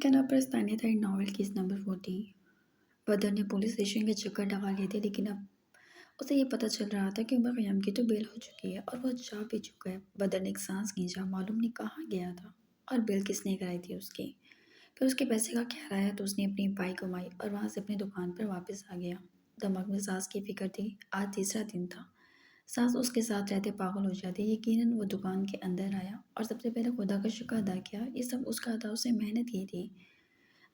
क्या नाम स्थानीय था नॉवेल केस नंबर 14। बदर ने पुलिस स्टेशन के चक्कर लगा लिए थे, लेकिन अब उसे ये पता चल रहा था कि उमर खयाम की तो बेल हो चुकी है और वह जा भी चुका है। बदर ने एक सांस खींचा, मालूम नहीं कहाँ गया था और बेल किसने कराई थी उसकी। फिर उसके पैसे का ख्याल आया तो उसने अपनी बाइक घुमाई और वहाँ से अपनी दुकान पर वापस आ गया। दिमाग में सास की फिक्र थी। आज तीसरा दिन था। सास उसके साथ रहते पागल हो जाती। यकीनन वो दुकान के अंदर आया और सबसे पहले खुदा का शुक्र अदा किया। ये सब उसका था, उसने मेहनत की थी।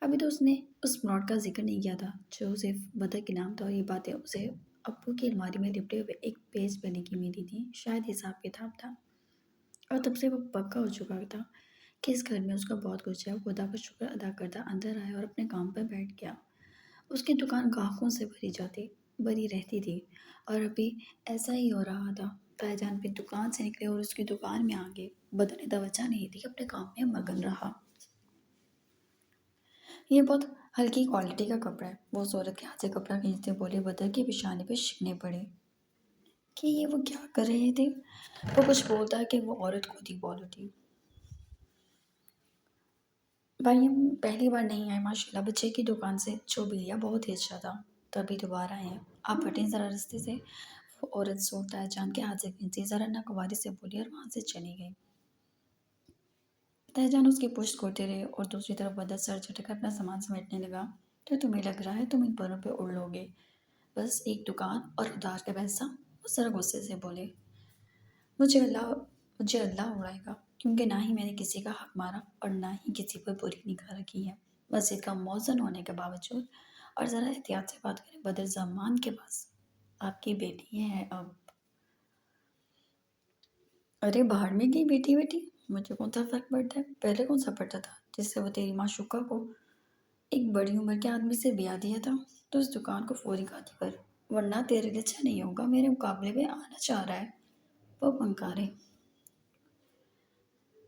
अभी तो उसने उस प्लॉट का जिक्र नहीं किया था जो सिर्फ बदर के नाम था, और ये बातें उसे अप्पू की अलमारी में लिपटे हुए एक पेज बने की मिली थी। शायद हिसाब किताब था, और तब से वो पक्का हो चुका था कि इस घर में उसका बहुत कुछ है। वो खुदा का शुक्र अदा करता अंदर आया और अपने काम पर बैठ गया। उसकी दुकान ग्राहकों से भरी रहती थी, और अभी ऐसा ही हो रहा था। ताईजान भी दुकान से निकले और उसकी दुकान में आ गए। बदर ने तवज्जो नहीं दी, अपने काम में मगन रहा। ये बहुत हल्की क्वालिटी का कपड़ा है। वो उस औरत के हाथ से कपड़ा खींचते बोले। बदर की पेशानी पे शिकने पड़े कि ये वो क्या कर रहे थे। वो कुछ बोलता कि वो औरत खुद ही बोल उठी। भाई, हम पहली बार नहीं आए माशाल्लाह। बच्चे की दुकान से जो भी लिया बहुत ही अच्छा था। तभी दोबारा आए हैं। आप हटें ज़रा रास्ते से। वो औरत सोचता है जान के हाथ से खींची, ज़रा नागवारी से बोली और वहाँ से चली गई। तहजान उसकी पुश्त करते रहे और दूसरी तरफ बदर सर झटक अपना सामान समेटने लगा। तो तुम्हें लग रहा है तुम इन परों पे उड़ लोगे? बस एक दुकान और उधार का पैसा। वो जरा गुस्से से बोले। मुझे अल्लाह मुझे अल्लाह उड़ाएगा, क्योंकि ना ही मैंने किसी का हक मारा और ना ही किसी पर बुरी निगाह रखी है। मस्जिद का मौज़न होने के बावजूद। और ज़रा एहतियात से बात करें बदर जमान के पास आपकी बेटी है अब। अरे बाहर में की बेटी बेटी, मुझे कौन सा फर्क पड़ता है? पहले कौन सा पड़ता था जिससे वो तेरी माशुका को एक बड़ी उम्र के आदमी से ब्याह दिया था? तो इस दुकान को फौरी खाली कर, वरना तेरे लिए अच्छा नहीं होगा। मेरे मुकाबले में आना चाह रहा है वो पंकारे।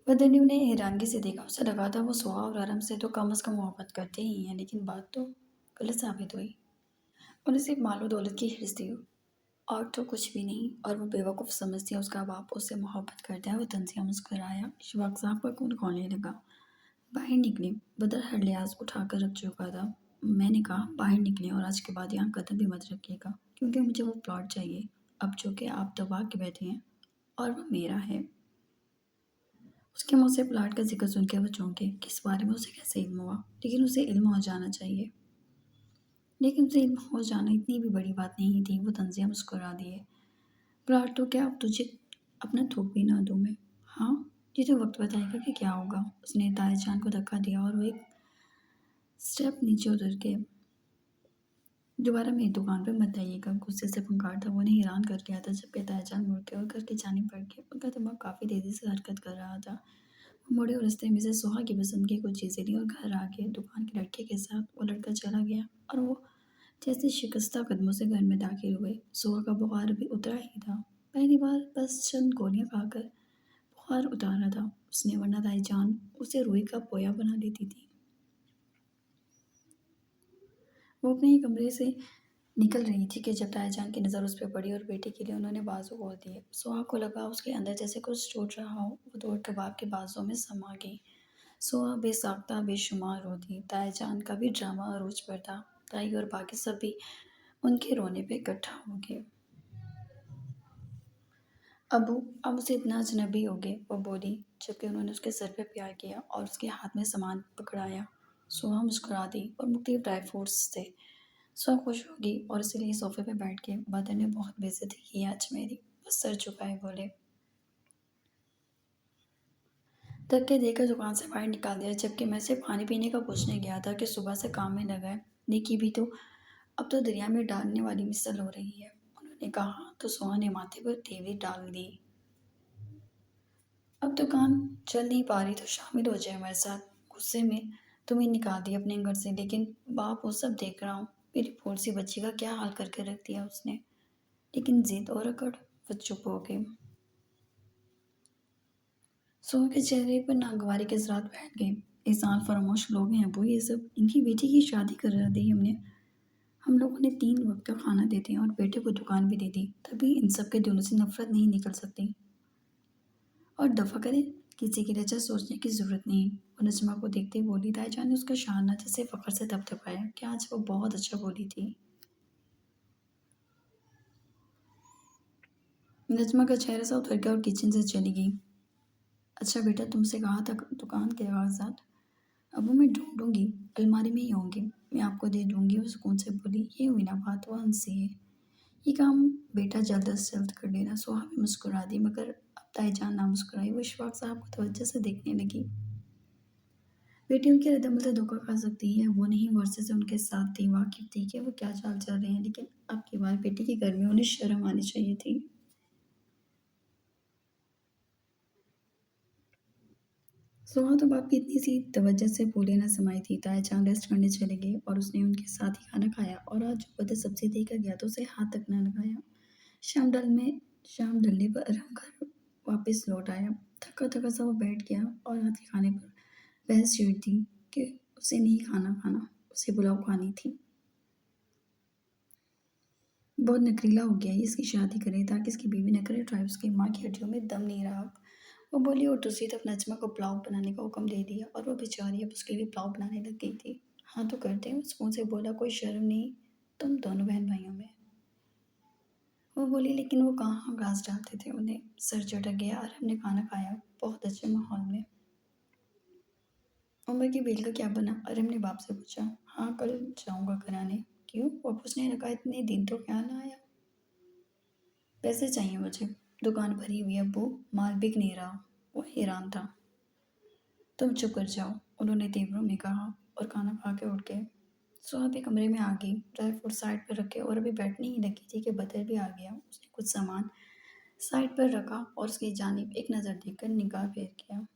बदर ने उन्हें हैरानगी से देखा। उसे लगा था वो सुहा और आराम से तो कम अज़ कम मोहब्बत करते ही हैं, लेकिन बात तो गलत साबित हुई। उन्हें सिर्फ मालो दौलत की हिर्स थी और तो कुछ भी नहीं। और वो बेवकूफ़ समझती है उसका बाप उससे मोहब्बत करता है। वो तंजिया मुस्कुराया। इशफाक साहब का खून खोलने लगा। बाहर निकले। बदर हर लिहाज उठाकर रख चुका था। मैंने कहा बाहर निकले और आज के बाद यहाँ कदम भी मत रखिएगा, क्योंकि मुझे वो प्लॉट चाहिए। अब चूँकि आप दबा के बैठे हैं और वो मेरा है। उसके मुंह से प्लाट का जिक्र सुनकर वो चौंके। किस बारे में उसे कैसे इल्म हुआ? लेकिन उसे इल्म हो जाना चाहिए। लेकिन उसे इल्म हो जाना इतनी भी बड़ी बात नहीं थी। वो तंजिया मुस्कुरा दिए। प्लाट तो क्या, अब तुझे अपना थूक भी ना दूं मैं? हाँ, ये तो वक्त बताएगा कि क्या होगा। उसने तायजान को धक्का दिया और वो एक स्टेप नीचे उतर के। दोबारा मेरी दुकान पर मत आइएगा। गुस्से से पुकार था। वो उन्हें हैरान कर गया था। जबकि तायजान मुड़ के और घर की जानिब बढ़ गया। उनका दिमाग काफ़ी तेज़ी से हरकत कर रहा था। वो मुड़े और रास्ते में से सुहा की पसंद की कुछ चीज़ें ली और घर आ गए। दुकान के लड़के के साथ वो लड़का चला गया और वो जैसे शिकस्ता कदमों से घर में दाखिल हुए। सुहा का बुखार अभी उतरा ही था। पहली बार बस चंद गोलियां खाकर बुखार उतारा था उसने, वरना ताईजान उसे रुई का पोया बना देती थी। वो अपने ही कमरे से निकल रही थी कि जब ताईजान की नज़र उस पर पड़ी और बेटे के लिए उन्होंने बाजू खोल दिए। सुहा को लगा उसके अंदर जैसे कुछ टूट रहा हो। वो दौड़ के बाप के बाजू में समा गई। सुहा बेसाख्ता बेशुमार रोती। ताईजान का भी ड्रामा अरूज पर था। ताई और बाकी सब भी उनके रोने पे इकट्ठा हो गए। अबू, अब उसे इतना अजनबी हो गए, वो बोली, जबकि उन्होंने उसके सर पे प्यार किया और उसके हाथ में सामान पकड़ाया। सुहा मुस्कुरा दी और मुख्तलिफ ड्राई फ्रूट्स थे। सुहा खुश होगी और इसीलिए सोफे पे बैठ के बदर ने बहुत बेइज्जती की आज मेरी। बस सर झुकाए बोले। धक्के देकर दुकान से बाहर निकाल दिया, जबकि मैं सिर्फ खाने पीने का पूछने गया था कि सुबह से काम में लगा है। नेकी भी तो अब तो दरिया में डालने वाली मिसल हो रही है, उन्होंने कहा तो सुहा ने माथे पर तेवरी डाल दी। अब दुकान चल नहीं पा रही तो शामिल हो जाए हमारे साथ। गुस्से में तुम्हें निकाल दिया अपने घर से, लेकिन बाप वो सब देख रहा हूँ। मेरी भोल सी बच्ची का क्या हाल करके रख दिया उसने। लेकिन जिद और अकड़। वो चुप हो गई। सोहा के चेहरे पर नागवारी के जरात फैल गए। इंसान फरामोश लोग हैं अबू, ये सब। इनकी बेटी की शादी करा दी हमने। हम लोगों ने 3 वक्त का खाना देते हैं और बेटे को दुकान भी दे दी, तभी इन सब के दिलों से नफरत नहीं निकल सकती। और दफ़ा करें, किसी की वजह सोचने की ज़रूरत नहीं। वो नजमा को देखते ही बोली। ताईजान ने उसका शाना जैसे फ़ख्र से थपथपाया कि आज वो बहुत अच्छा बोली थी। नजमा का चेहरा सा उतर गया और किचन से चली गई। अच्छा बेटा, तुमसे कहा था दुकान के कागजात। अब वो मैं ढूंढूंगी, अलमारी में ही होंगे, मैं आपको दे दूंगी। वो सुकून से बोली। ये हुई ना बात, वो हंसी है। ये काम बेटा जल्द से जल्द कर लेना। सुहा भी मुस्कुरा दी, मगर अब ताईजान ना मुस्कुराई। वो इशफाक साहब को तवज्जो से देखने लगी। बेटियों की रद्दमल से धोखा खा सकती है। वो नहीं, वो अरसे से उनके साथ थी, वाकिफ थी कि वो क्या चाल चल रहे हैं, लेकिन अब की बार बेटी के घर में उन्हें शर्म आनी चाहिए थी। सुहा तो बाप की इतनी सी तवज्जो से बोले ना समाई थी। ताईजान रेस्ट करने चले गए और उसने उनके साथ ही खाना खाया, और आज जो बदर सब्जी देकर गया तो उसे हाथ तक न लगाया। शाम ढलने पर अरहम घर वापस लौट आया। थका थका सा वो बैठ गया और रात के खाने पर बहस छेड़ दी कि उसे नहीं खाना खाना, उसे पुलाव खानी थी। बहुत नखरीला हो गया है, इसकी शादी करे ताकि इसकी बीवी न करे, ट्राइब्स की माँ की हड्डियों में दम नहीं रहा। वो बोली और दूसरी तरफ नजमा को पुलाव बनाने का हुक्म दे दिया, और वो बेचारी अब उसके लिए पुलाव बनाने लग गई थी। हाँ तो करते हैं, सुकून से बोला। कोई शर्म नहीं तुम दोनों बहन भाइयों में। वो बोली, लेकिन वो कहाँ घास डालते थे, उन्हें सर चटक गया और हमने खाना खाया बहुत अच्छे माहौल में। उम्र की बेल का क्या बना, अरम ने बाप से पूछा। हाँ कल जाऊंगा कराने। क्यों, वापस ने रखा, इतने दिन तो क्या ना आया। पैसे चाहिए मुझे, दुकान भरी हुई है अब्बू, माल बिक नहीं रहा। वो हैरान था। तुम चुप कर जाओ, उन्होंने तेवरों में कहा, और खाना खा के उठ गए। सुहा भी कमरे में आ गई, ड्राई फ्रूट साइड पर रखे और अभी बैठने ही लगी थी कि बदर भी आ गया। उसने कुछ सामान साइड पर रखा और उसकी जानिब एक नज़र देकर निगाह फेर किया।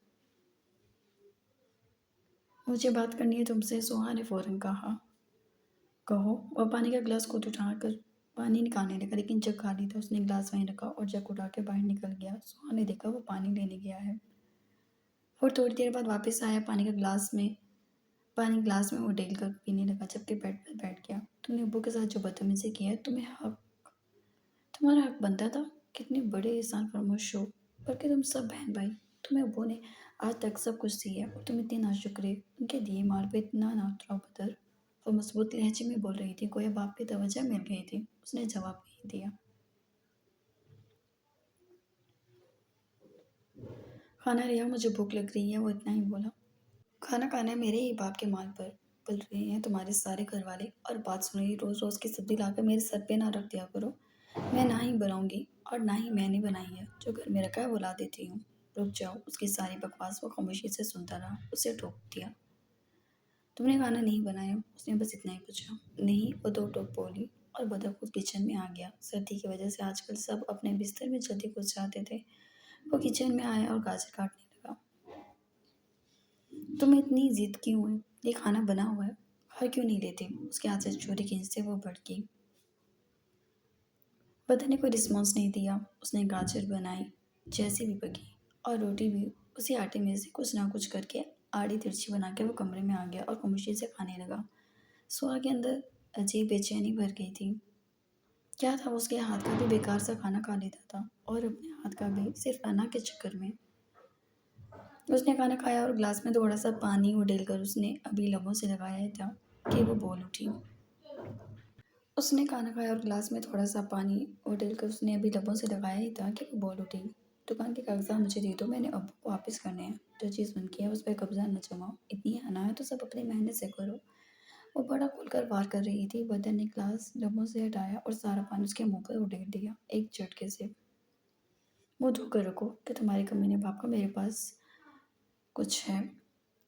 मुझे बात करनी है तुमसे, सुहा ने फौरन कहा। कहो। वह पानी का गिलास खुद उठाकर पानी निकालने लगा, लेकिन जग खाली था। उसने गिलास वहीं रखा और जग उठा के बाहर निकल गया। सुहा ने देखा वो पानी लेने गया है, और थोड़ी देर बाद वापस आया। पानी गिलास में वो डेल कर पीने लगा, जबकि बेड पर बैठ गया। तुमने अब्बू के साथ जो बदतमीजी किया है, तुम्हारा हक बनता था। कितने बड़े एहसान फरमोश हो, बल्कि तुम सब बहन भाई। तुम्हें अब्बू ने आज तक सब कुछ दिया और तुम इतने नाशुक्र। उनके दिए माल पे इतना ना उतराओ बदर। वो मजबूत लहजे में बोल रही थी, गोया बाप की तवज्जो मिल गई थी। उसने जवाब नहीं दिया। खाना रिया, मुझे भूख लग रही है, वो इतना ही बोला। खाना खाना है, मेरे ही बाप के माल पर पल रहे हैं तुम्हारे सारे घर वाले। और बात सुन रही, रोज रोज की सब्जी लाकर मेरे सर पे ना रख दिया करो। मैं ना ही बनाऊंगी और ना ही मैंने बनाई है, जो घर में रखा है वो ला देती हूँ। रुक जाओ, उसकी सारी बकवास वो खामोशी से सुनता रहा। उसे टोक दिया। तुमने खाना नहीं बनाया, उसने बस इतना ही पूछा। नहीं, वो दो टोक बोली और बदर खुद किचन में आ गया। सर्दी की वजह से आजकल सब अपने बिस्तर में जल्दी घुस जाते थे। वो किचन में आया और गाजर काटने लगा। तुम्हें इतनी जिद क्यों है, ये खाना बना हुआ है, खा क्यों नहीं लेते। उसके हाथ से चोरी खींचते वो भड़की। बदर ने कोई रिस्पॉन्स नहीं दिया। उसने गाजर बनाई जैसी भी पकी, और रोटी भी उसी आटे में से कुछ ना कुछ करके आड़ी तिरछी बना के वो कमरे में आ गया और खामोशी से खाने लगा। सुहा के अंदर अजीब बेचैनी भर गई थी। क्या था, वो उसके हाथ का भी बेकार सा खाना खा लेता था, और अपने हाथ का भी, सिर्फ अना के चक्कर में। उसने खाना खाया और गिलास में थोड़ा सा पानी उड़ेलकर उसने अभी लबों से लगाया था कि वो बोल उठी। उसने खाना खाया और गिलास में थोड़ा सा पानी उड़ेलकर उसने अभी लबों से लगाया ही था कि वो बोल उठी। दुकान के कागजात मुझे दे दो, मैंने अब्बू को वापस करने हैं। जो चीज़ बन की है उस पर कब्जा न जमाओ। इतनी अना है तो सब अपनी मेहनत से करो। वो बड़ा खुलकर वार कर रही थी। बदन ने गिलास लबों से हटाया और सारा पानी उसके मुंह पर उड़ेल दिया एक झटके से। मुंह धोकर रखो कि तुम्हारे कमीने बाप का मेरे पास कुछ है।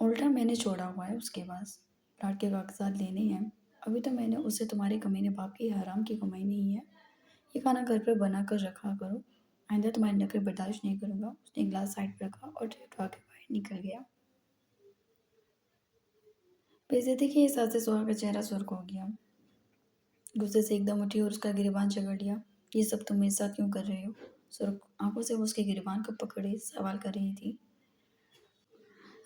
उल्टा मैंने छोड़ा हुआ है उसके पास। प्लाट के कागजात लेने हैं। अभी तो मैंने उसे तुम्हारे कमीने बाप की हराम की कमाई नहीं है। ये खाना घर पर बना कर रखा करो। आइंदा तुम्हारी नखरे बर्दाश्त नहीं करूंगा। उसने गिलास साइड पर रखा और ट्रे उठा के बाहर निकल गया। बेइज्जती के एहसास से सुहा का चेहरा सुर्ख हो गया। गुस्से से एकदम उठी और उसका गिरबान जकड़ लिया। ये सब तुम मेरे साथ क्यों कर रहे हो। सुर्ख आंखों से वो उसके गिरबान को पकड़े सवाल कर रही थी।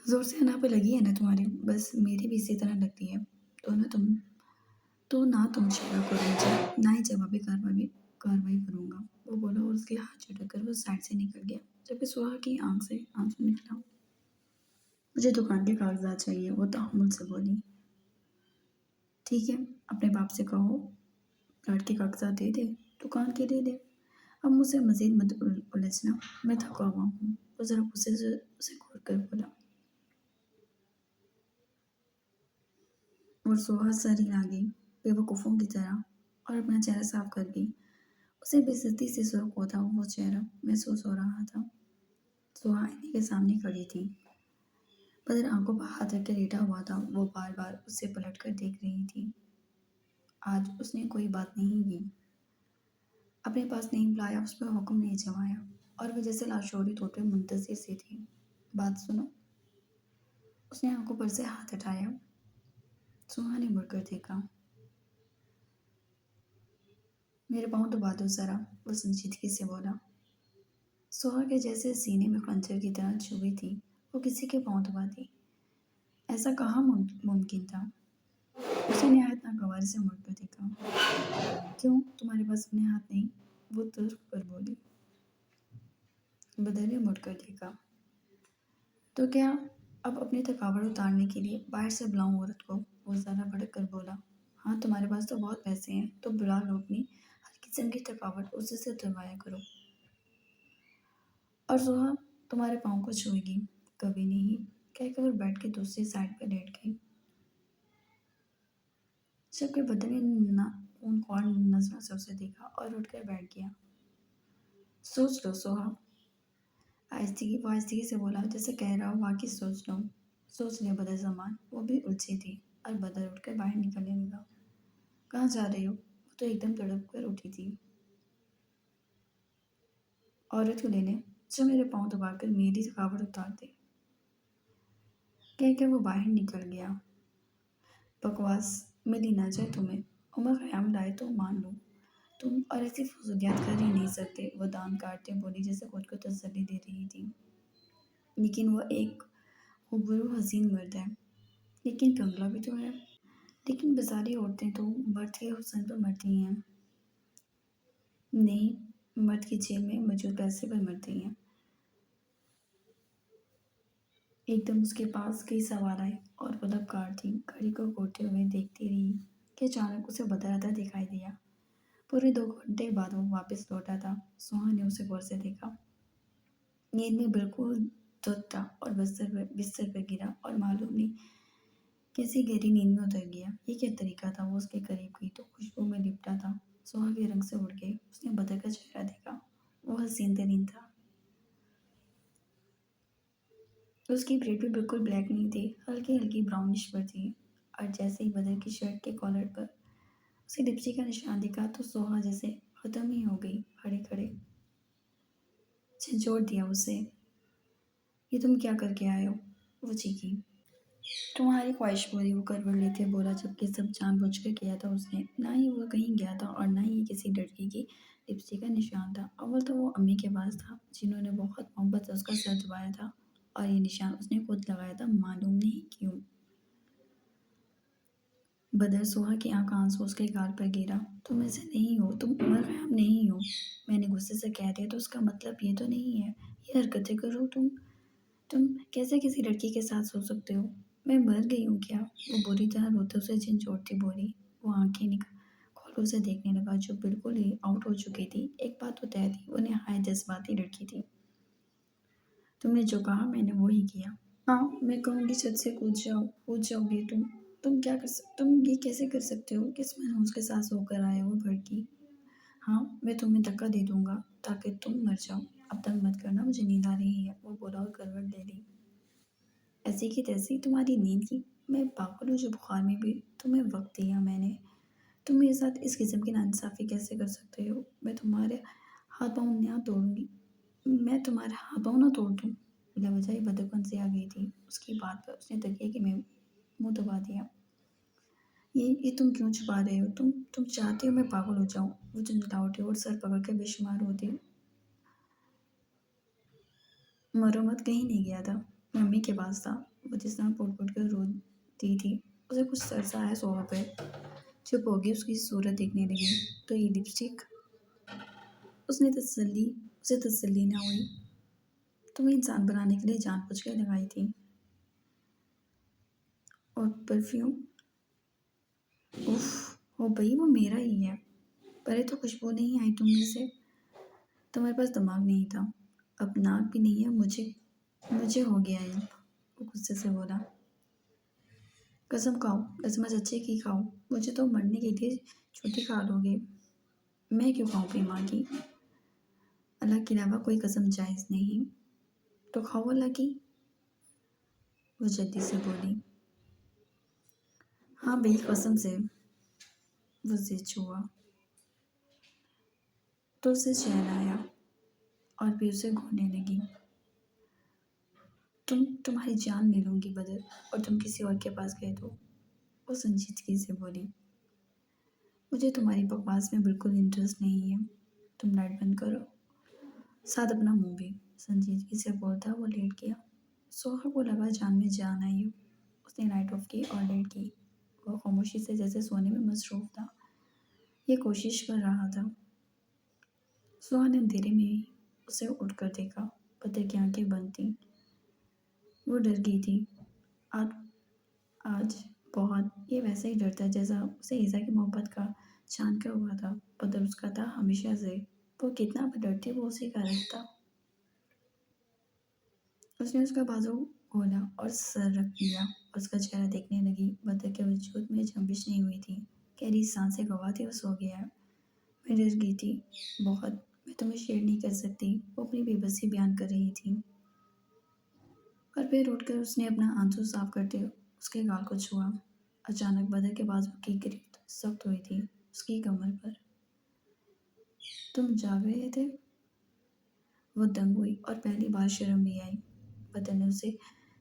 जोर से अना पे लगी है ना तुम्हारी, बस मेरी भी इसी तरह लगती है। दोनों तुम तो ना तुम चिल्ला करो मुझे, ना ही जवाबी कार्रवाई कार्रवाई करूँगा, वो बोला और उसके हाथ झटक कर वो साइड से निकल गया। जबकि सुहा की आँख से आँसू निकला। मुझे दुकान के कागज़ात चाहिए, वो तहम्मुल से बोली। ठीक है, अपने बाप से कहो प्लाट के कागज़ात दे दे, दुकान के दे दे। अब मुझसे मज़ीद मत उलझना, मैं थका हुआ हूँ। वो ज़रा गुस्से से उसे घूर कर बोला और सुहा सर हिला गई, बेवकूफ़ों की तरह, और अपना चेहरा साफ कर गई। उसे बेइज्जती से सुर्ख होता वो चेहरा महसूस हो रहा था। सुहा आईने के सामने खड़ी थी। बदर आंखों पर हाथ रख कर लेटा हुआ था। वो बार बार उससे पलट कर देख रही थी। आज उसने कोई बात नहीं की, अपने पास नहीं बुलाया, उस पर हुक्म नहीं जमाया, और वह जैसे लाशौरी तौर पर मुंतज़िर सी थी। बात सुनो, उसने आंखों पर से हाथ हटाया। सुहा ने मुड़कर देखा। मेरे पाँव दबा दो ज़रा, वो संजीदगी से बोला। सुहा के जैसे सीने में खंजर की तरह चुभी थी, वो किसी के पाँव दबाती। ऐसा कहाँ मुमकिन था। उसे नहायत नागवार से मुड़कर देखा। क्यों, तुम्हारे पास अपने हाथ नहीं, वो तुर्क पर बोली। बदर ने मुड़कर देखा। तो क्या अब अपनी थकावट उतारने के लिए बाहर से बुलाऊं औरत को, वो ज़रा भड़क कर बोला। हाँ, तुम्हारे पास तो बहुत पैसे हैं, तो बुला लो अपनी हर किस्म की थकावट उसी से उतरवाया करो। और सुहा तुम्हारे पाँव को छुएगी, कभी नहीं, कहकर वो बैठ के दूसरी साइड पर लेट गई। जबकि बदर ने उन ख्वार नजरों से उसे देखा और उठकर बैठ गया। सोच लो सुहा, आहिस्तगी से बोला, जैसे कह रहा हो वाकई सोच लो। सोच लिया बदर ज़मान, वो भी उलझी थी, और बदर उठकर बाहर निकलने लगा। कहाँ जा रही हो, वो तो एकदम तड़प कर उठी थी। औरत को लेने, जो मेरे पाँव दबाकर मेरी थकावट उतार दे, कह कर वो बाहर निकल गया। बकवास मिली ना जाए तुम्हें, उमर ख़याम लाए तो मान लो, तुम और ऐसी फजूलियात कर ही नहीं सकते, वो दान काटते बोली जैसे खुद को तसल्ली दे रही थी। लेकिन वो एक खूबरू हसीन मर्द है, लेकिन कंगला भी तो है। लेकिन बेचारी औरतें तो मर्द के हुस्न पर मरती हैं। नहीं, मर्द की जेब में मौजूद पैसे पर मरती हैं। एकदम उसके पास कई सवाल आए और वो लबकार थी, घड़ी को घूरते हुए देखती रही कि अचानक उसे बदराता दिखाई दिया। पूरे 2 घंटे बाद वो वापस लौटा था। सुहा ने उसे गौर से देखा। नींद में बिल्कुल धुत था और बिस्तर पर गिरा और मालूम नहीं कैसी गहरी नींद में उतर गया। ये क्या तरीका था। वो उसके करीब गई तो खुशबू में लिपटा था। सुहा के रंग से उड़ गई। उसने बदर का चेहरा देखा। वो हसीन तरीन था। उसकी ब्रेड भी बिल्कुल ब्लैक नहीं थी, हल्की हल्की ब्राउनिश पर थी। और जैसे ही बदर की शर्ट के कॉलर पर उसे लिपस्टिक का निशान दिखा तो सोहा जैसे खत्म ही हो गई। खड़े खड़े झंझोड़ दिया उसे। ये तुम क्या करके आए हो, वो चीखी। तुम्हारी ख्वाहिश पूरी, वो करवट लेते बोला, जबकि सब जानबूझकर किया था उसने। ना ही वो कहीं गया था और ना ही किसी लड़की की लिपस्टिक का निशान था। अव्वल तो वो अम्मी के पास था, जिन्होंने बहुत मोहब्बत से उसका सर दबाया था, और ये निशान उसने खुद लगाया था, मालूम नहीं क्यों। बदर सुहा की आंख आंसू उसके गाल पर गिरा। तुम ऐसे नहीं हो, तुम उमर ख़याम नहीं हो। मैंने गुस्से से कह दिया तो उसका मतलब ये तो नहीं है ये हरकतें करो तुम कैसे किसी लड़की के साथ सो सकते हो। मैं मर गई हूँ क्या, वो बुरी तरह रोते उसे झिंझोड़ती बोली। वो आंखें निकाल खोल उसे देखने लगा, जो बिल्कुल ही आउट हो चुकी थी। एक बात तो तय थी, वो नहायत जज्बाती लड़की थी। तुमने जो कहा मैंने वो ही किया। हाँ, मैं कहूँगी छत से कूद जाओगी तुम क्या तुम ये कैसे कर सकते हो। किस मनहूस के साथ सोकर आए हो, भड़की। हाँ, मैं तुम्हें धक्का दे दूंगा ताकि तुम मर जाओ। अब तक मत करना, मुझे नींद आ रही है, वो बोला और करवट ले ली। ऐसी की तैसी तुम्हारी नींद की, मैं पागल हूँ जो बुखार में भी तुम्हें वक्त दिया मैंने। तुम मेरे साथ इस किस्म की नाइंसाफ़ी कैसे कर सकते हो। मैं तुम्हारे हाथ पाँव ना तोड़ूंगी, मैं तुम्हारे हाथ पाँव ना तोड़ दूँ। बिला वजह ही बदतमीज़ी से आ गई थी उसकी बात पर। उसने तकिए के में मुंह दबा दिया। ये तुम क्यों छुपा रहे हो। तुम चाहते हो मैं पागल हो जाऊं। वो झंझला उठी और सर पकड़ के बेशुमार होती। मरम्मत कहीं नहीं गया था, मम्मी के पास था। वो जिस तरह पुट पुट कर रोती थी, उसे कुछ तरस आया सोहा पे। چپ ہو گئی، اس کی صورت دیکھنے لگی تو یہ لپسٹک، اسے تسلی نہ ہوئی۔ تمہیں انسان بنانے کے لیے جان بوجھ کے لگائی تھی، اور پرفیوم، اف، ہو بھئی وہ میرا ہی ہے، پہلے تو خوشبو نہیں آئی تم میں سے، تمہارے پاس دماغ نہیں تھا، اب ناک بھی نہیں ہے، مجھے ہو گیا ہے، وہ غصے سے بولا۔ قسم کھاؤ، قسم سچے کی کھاؤ، مجھے تو مرنے کے لیے چھوٹی کھا لو گے، میں کیوں کھاؤں اپنی ماں کی؟ اللہ کے علاوہ کوئی قسم جائز نہیں، تو کھاؤ اللہ کی، وہ جلدی سے بولی۔ ہاں بھئی قسم سے، وہ ضد ہوا تو اسے چین آیا اور پھر اسے گھونے لگی۔ تمہاری جان لے لوں گی بدر، اور تم کسی اور کے پاس گئے تو، وہ سنجیدگی سے بولی۔ مجھے تمہاری بکواس میں بالکل انٹرسٹ نہیں ہے، تم لائٹ بند کرو، ساتھ اپنا منہ بھی، سنجیدگی سے بولتا وہ لیٹ گیا۔ سوہا کو لگا جان میں جان آئی، اس نے لائٹ آف کی اور لیٹ گئی، وہ خاموشی سے جیسے سونے میں مصروف تھا، یہ کوشش کر رہا تھا۔ سوہا نے اندھیرے میں ہی اسے اٹھ کر دیکھا، بدر کی آنکھیں بند تھیں، وہ ڈر گئی تھی آج بہت، یہ ویسا ہی ڈرتا جیسا اسے ایزا کی محبت کا چھانکا ہوا تھا، بدر اس کا تھا ہمیشہ سے، وہ کتنا بھی ڈرتی وہ اسی کا رہتا۔ اس نے اس کا بازو کھولا اور سر رکھ لیا اور اس کا چہرہ دیکھنے لگی، بدر کے وجود میں جنبش نہیں ہوئی تھی، گہری سانسیں گوا تھی، وہ سو گیا ہے۔ میں ڈر گئی تھی بہت، میں تمہیں شیئر نہیں کر سکتی، وہ اپنی بے بسی بیان کر رہی تھی، اور پھر اٹھ کر اس نے اپنا آنسو صاف کرتے اس کے گال کو چھوا۔ اچانک بدر کے بازو کی گرفت سخت ہوئی تھی اس کی کمر پر۔ تم جاگ رہے تھے؟ وہ دنگ ہوئی اور پہلی بار شرم بھی آئی۔ بدر نے اسے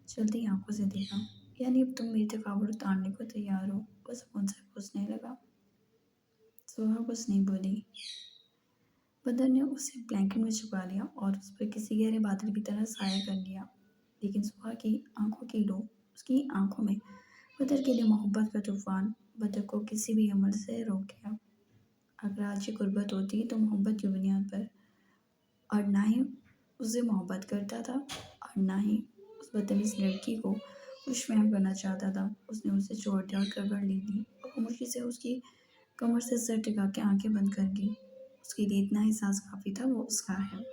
چلتی آنکھوں سے دیکھا۔ یعنی اب تم میری تھکاوٹ اتارنے کو تیار ہو؟ وہ سکون سے پوچھنے لگا۔ سوہا کچھ نہیں بولی۔ بدر نے اسے بلینکٹ میں چھپا لیا اور اس پر کسی گہرے بادل کی طرح سایہ کر لیا، لیکن سوہا کی آنکھوں کی لو، اس کی آنکھوں میں بدر کے لیے محبت کا طوفان بدر کو کسی بھی عمل سے روک گیا۔ اگر آج یہ غربت ہوتی تو محبت کی بنیاد پر، اور نہ ہی اسے محبت کرتا تھا اور نہ ہی اس بدتمیز لڑکی کو خوش فہم کرنا چاہتا تھا، اس نے اسے چھوڑ دیا اور کمر لے لی اور خاموشی سے اس کی کمر سے سر ٹکا کے آنکھیں بند کر لی۔ اس کے لیے اتنا احساس کافی تھا، وہ اس کا ہے۔